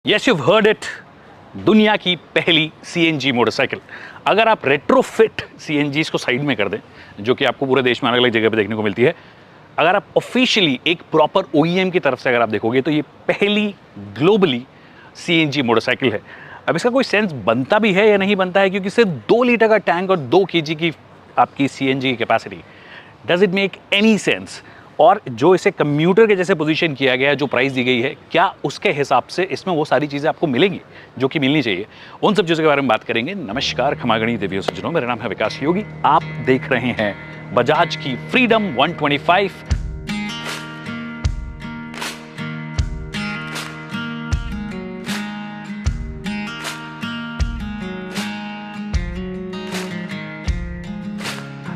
Yes you heard it, दुनिया की पहली सीएनजी मोटरसाइकिल। अगर आप रेट्रोफिट सीएनजी को साइड में कर दें, जो कि आपको पूरे देश में अलग अलग जगह पे देखने को मिलती है, अगर आप ऑफिशियली एक प्रॉपर ओईएम की तरफ से अगर आप देखोगे तो ये पहली ग्लोबली सीएनजी मोटरसाइकिल है। अब इसका कोई सेंस बनता भी है या नहीं बनता है, क्योंकि सिर्फ 2 लीटर का टैंक और 2 केजी की आपकी सीएनजी की capacity, does it make any sense? और जो इसे कम्यूटर के जैसे पोजीशन किया गया है, जो प्राइस दी गई है, क्या उसके हिसाब से इसमें वो सारी चीज़ें आपको मिलेंगी जो कि मिलनी चाहिए? उन सब चीज़ों के बारे में बात करेंगे। नमस्कार खमागणी देवियों सज्जनों, मेरा नाम है विकास योगी। आप देख रहे हैं बजाज की फ्रीडम 125।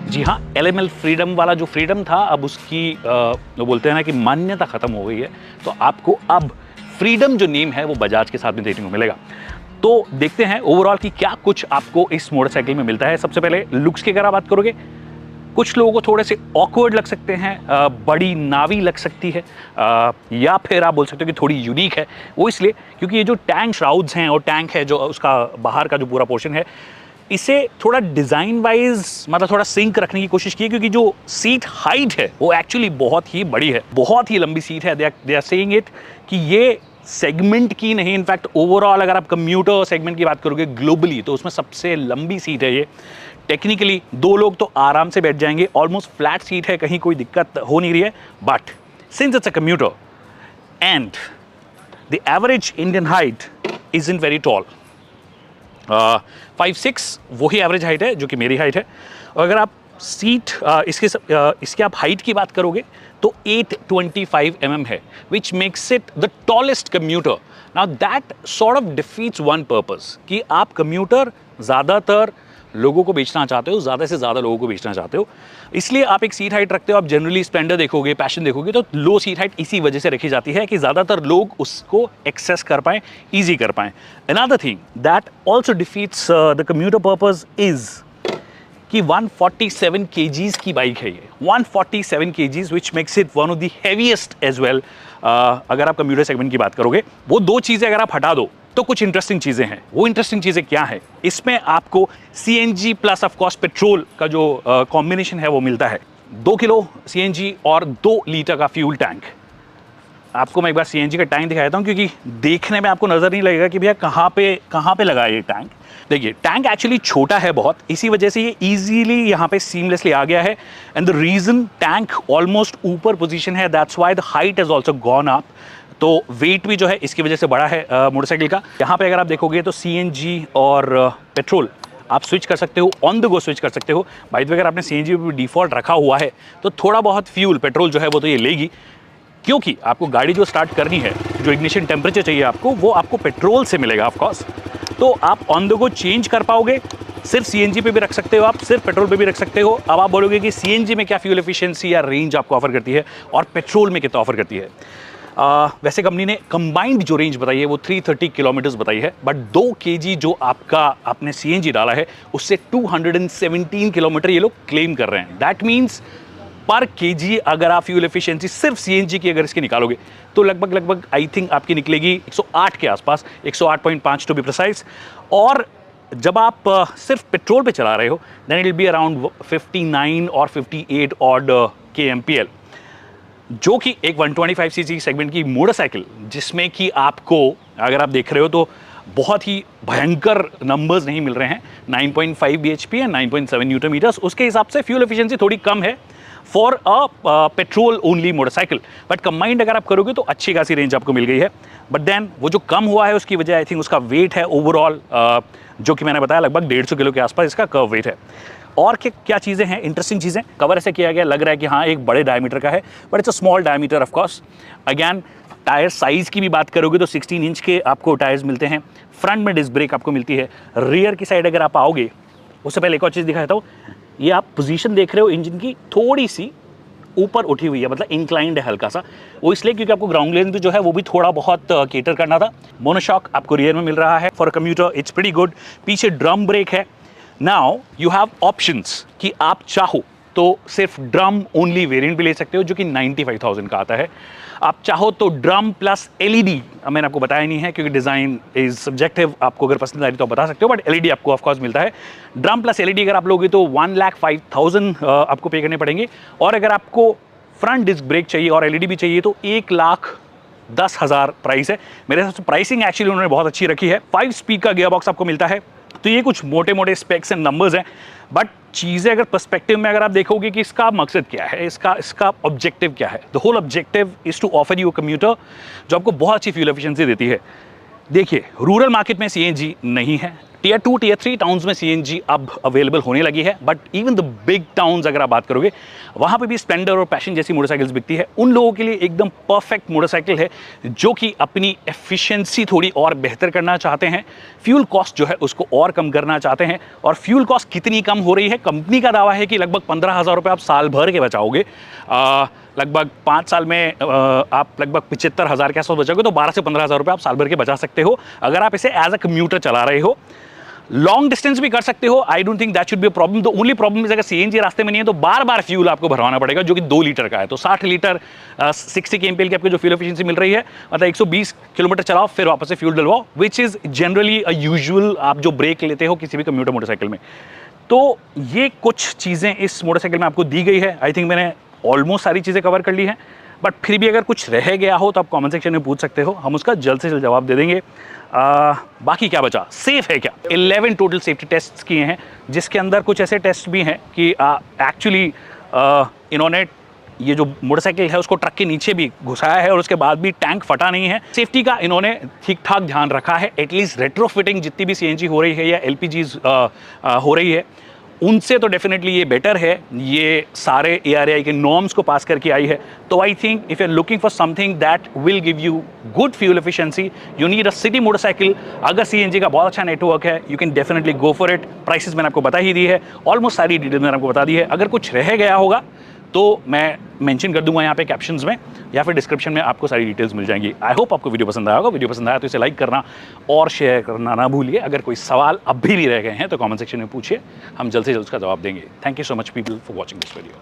जी हाँ, LML फ्रीडम वाला जो फ्रीडम था, अब उसकी वो बोलते हैं ना कि मान्यता खत्म हो गई है, तो आपको अब फ्रीडम जो नेम है वो बजाज के साथ में देखने को मिलेगा। तो देखते हैं ओवरऑल कि क्या कुछ आपको इस मोटरसाइकिल में मिलता है। सबसे पहले लुक्स की अगर आप बात करोगे, कुछ लोगों को थोड़े से ऑकवर्ड लग सकते हैं, बड़ी नावी लग सकती है, या फिर आप बोल सकते हो कि थोड़ी यूनिक है। वो इसलिए क्योंकि ये जो टैंक श्राउड्स हैं और टैंक है जो उसका बाहर का जो पूरा पोर्शन है, इसे थोड़ा डिज़ाइन वाइज मतलब थोड़ा सिंक रखने की कोशिश की है, क्योंकि जो सीट हाइट है वो एक्चुअली बहुत ही बड़ी है, बहुत ही लंबी सीट है। दे आर सेइंग इट कि ये सेगमेंट की नहीं, इनफैक्ट ओवरऑल अगर आप कम्यूटर सेगमेंट की बात करोगे ग्लोबली, तो उसमें सबसे लंबी सीट है ये। टेक्निकली 2 लोग तो आराम से बैठ जाएंगे, ऑलमोस्ट फ्लैट सीट है, कहीं कोई दिक्कत हो नहीं रही है। But since it's a commuter and the average Indian height is in very tall, 5'6" वही एवरेज हाइट है जो कि मेरी हाइट है। और अगर आप सीट इसके आप हाइट की बात करोगे तो 825 mm है, which makes it the tallest commuter. Now that sort of defeats one purpose कि आप कम्यूटर ज़्यादातर लोगों को बेचना चाहते हो, ज़्यादा से ज़्यादा लोगों को बेचना चाहते हो, इसलिए आप एक सीट हाइट रखते हो। आप जनरली स्प्लेंडर देखोगे, पैशन देखोगे, तो लो सीट हाइट इसी वजह से रखी जाती है कि ज़्यादातर लोग उसको एक्सेस कर पाएँ, ईजी कर पाएँ। Another thing that also defeats the commuter purpose is कि 147 kgs की बाइक है ये, 147 kgs, which makes it one of the heaviest as well. अगर आप कम्यूटर सेगमेंट की बात करोगे, वो 2 चीज़ें अगर आप हटा दो तो कुछ इंटरेस्टिंग चीज़ें हैं। वो इंटरेस्टिंग चीज़ें क्या है? इसमें आपको CNG plus of course petrol का जो कॉम्बिनेशन है वो मिलता है। 2 किलो सीएनजी और 2 लीटर का फ्यूल टैंक। आपको मैं एक बार सीएनजी का टैंक दिखा देता हूँ, क्योंकि देखने में आपको नज़र नहीं लगेगा कि भैया कहाँ पे लगा है ये टैंक। देखिए, टैंक एक्चुअली छोटा है बहुत, इसी वजह से ये इजीली यहाँ पे सीमलेसली आ गया है। And the reason tank almost ऊपर पोजीशन है, that's why the height has also gone up. तो वेट भी जो है इसकी वजह से बड़ा है मोटरसाइकिल का। यहाँ पे अगर आप देखोगे तो सीएनजी और पेट्रोल आप स्विच कर सकते हो, ऑन द गो स्विच कर सकते हो। बाय द वे, अगर आपने सीएनजी पे डिफ़ॉल्ट रखा हुआ है तो थोड़ा बहुत फ्यूल पेट्रोल जो है वो तो ये लेगी, क्योंकि आपको गाड़ी जो स्टार्ट करनी है, जो इग्निशन टेम्परेचर चाहिए आपको, वो आपको पेट्रोल से मिलेगा ऑफ कोर्स। तो आप ऑन द गो चेंज कर पाओगे। सिर्फ सीएनजी पे भी रख सकते हो आप, सिर्फ पेट्रोल पे भी रख सकते हो। अब आप बोलोगे कि सीएनजी में क्या फ्यूल एफिशिएंसी या रेंज आपको ऑफर करती है और पेट्रोल में कितना ऑफर करती है। वैसे कंपनी ने कंबाइंड जो रेंज बताई है वो 330 किलोमीटर्स बताई है, बट 2 केजी जो आपने सीएनजी डाला है उससे 217 किलोमीटर ये लोग क्लेम कर रहे हैं। दैट मीन्स पर केजी अगर आप फ्यूल एफिशिएंसी सिर्फ सीएनजी की अगर इसकी निकालोगे तो लगभग आई थिंक आपकी निकलेगी 108 के आसपास, 108.5 टू बी प्रिसाइज। और जब आप सिर्फ पेट्रोल पे चला रहे हो then it will be around 59 और 58 ऑड kmpl, जो कि एक 125 सीसी सेगमेंट की मोटरसाइकिल, जिसमें कि आपको अगर आप देख रहे हो तो बहुत ही भयंकर नंबर्स नहीं मिल रहे हैं। 9.5 bhp एंड 9.7 न्यूटन मीटर्स, उसके हिसाब से फ्यूल एफिशिएंसी थोड़ी कम है for a petrol only motorcycle. But combined अगर आप करोगे तो अच्छी खासी रेंज आपको मिल गई है। बट देन वो जो कम हुआ है उसकी वजह आई थिंक उसका वेट है ओवरऑल, जो कि मैंने बताया लगभग 150 किलो के आसपास इसका कर्व वेट है। और क्या चीज़ें हैं, इंटरेस्टिंग चीज़ें, कवर ऐसे किया गया, लग रहा है कि हाँ एक बड़े डायमीटर का है, but it's a small diameter of course. Again tyre size की भी बात करोगे तो 16 इंच के आपको टायर्स मिलते हैं। फ्रंट में डिस्क ब्रेक आपको मिलती है। रियर की साइड अगर आप आओगे, उससे पहले एक और चीज़ दिखाता हूँ। ये आप पोजीशन देख रहे हो इंजन की थोड़ी सी ऊपर उठी हुई है, मतलब इंक्लाइंड है हल्का सा। वो इसलिए क्योंकि आपको ग्राउंड क्लियरेंस भी जो है वो भी थोड़ा बहुत केटर करना था। मोनोशॉक आपको रियर में मिल रहा है for commuter, it's pretty good. पीछे ड्रम ब्रेक है। नाउ यू हैव ऑप्शंस कि आप चाहो तो सिर्फ ड्रम ओनली वेरिएंट भी ले सकते हो जो कि 95,000 का आता है। आप चाहो तो ड्रम प्लस एलईडी, मैंने आपको बताया नहीं है क्योंकि डिज़ाइन इज सब्जेक्टिव, आपको अगर पसंद आ रही तो आप बता सकते हो, बट एलईडी आपको ऑफकोर्स मिलता है। ड्रम प्लस एलईडी अगर आप लोगे तो 1,05,000 आपको पे करने पड़ेंगे, और अगर आपको फ्रंट डिस्क ब्रेक चाहिए और एलईडी भी चाहिए तो 1,10,000 प्राइस है। मेरे हिसाब से प्राइसिंग एक्चुअली उन्होंने बहुत अच्छी रखी है। 5 स्पीड का गियर बॉक्स आपको मिलता है। तो ये कुछ मोटे मोटे स्पेक्स एंड नंबर्स हैं, बट चीज़ें अगर पर्सपेक्टिव में अगर आप देखोगे कि इसका मकसद क्या है, इसका ऑब्जेक्टिव क्या है, the whole objective is to offer you a commuter जो आपको बहुत अच्छी फ्यूल एफिशिएंसी देती है। देखिए, रूरल मार्केट में सीएनजी नहीं है, टियर 2 टियर 3 टाउन्स में सीएनजी अब अवेलेबल होने लगी है, but even the big towns अगर आप बात करोगे वहाँ पे भी स्प्लेंडर और पैशन जैसी मोटरसाइकिल्स बिकती है। उन लोगों के लिए एकदम परफेक्ट मोटरसाइकिल है जो कि अपनी एफिशिएंसी थोड़ी और बेहतर करना चाहते हैं, फ्यूल कॉस्ट जो है उसको और कम करना चाहते हैं। और फ्यूल कॉस्ट कितनी कम हो रही है, कंपनी का दावा है कि लगभग 15,000 रुपये आप साल भर के बचाओगे। लगभग 5 साल में आप लगभग 75,000 के आसपास बचाओगे, तो 12 से 15,000 रुपये आप साल भर के बचा सकते हो अगर आप इसे एज अ कम्यूटर चला रहे हो। लॉन्ग डिस्टेंस भी कर सकते हो, I don't think that should be a problem. The only problem is अगर सीएनजी रास्ते में नहीं है तो बार बार फ्यूल आपको भरवाना पड़ेगा, जो कि 2 लीटर का है। तो 60 लीटर 60 kmpl की आपको जो फ्यूल एफिशिएंसी मिल रही है, मतलब 120 किलोमीटर चलाओ फिर वापस से फ्यूल डलवाओ, which is generally a usual आप जो ब्रेक लेते हो किसी भी कम्यूटर मोटरसाइकिल में। तो ये कुछ चीज़ें इस मोटरसाइकिल में आपको दी गई है। आई थिंक मैंने ऑलमोस्ट सारी चीज़ें कवर कर ली हैं, बट फिर भी अगर कुछ रह गया हो तो आप कमेंट सेक्शन में पूछ सकते हो, हम उसका जल्द से जल्द जवाब दे देंगे। बाकी क्या बचा, सेफ है क्या? 11 टोटल सेफ्टी टेस्ट किए हैं, जिसके अंदर कुछ ऐसे टेस्ट भी हैं कि एक्चुअली इन्होंने ये जो मोटरसाइकिल है उसको ट्रक के नीचे भी घुसाया है और उसके बाद भी टैंक फटा नहीं है। सेफ्टी का इन्होंने ठीक ठाक ध्यान रखा है। एटलीस्ट रेट्रोफिटिंग जितनी भी सीएनजी हो रही है या एलपीजीज हो रही है उनसे तो डेफिनेटली ये बेटर है। ये सारे ARAI के नॉर्म्स को पास करके आई है। तो I think if you are looking for something that will give you good fuel efficiency, you need a city motorcycle. अगर सीएनजी का बहुत अच्छा नेटवर्क है, you can definitely go for it. Prices मैंने आपको बता ही दी है, ऑलमोस्ट सारी डिटेल मैंने आपको बता दी है। अगर कुछ रह गया होगा तो मैं मेंशन कर दूंगा यहाँ पे कैप्शंस में, या फिर डिस्क्रिप्शन में आपको सारी डिटेल्स मिल जाएंगी। आई होप आपको वीडियो पसंद आया होगा। वीडियो पसंद आया तो इसे लाइक करना और शेयर करना ना भूलिए। अगर कोई सवाल अब भी रह गए हैं तो कमेंट सेक्शन में पूछिए, हम जल्द से जल्द उसका जवाब देंगे। Thank you so much people for watching this video.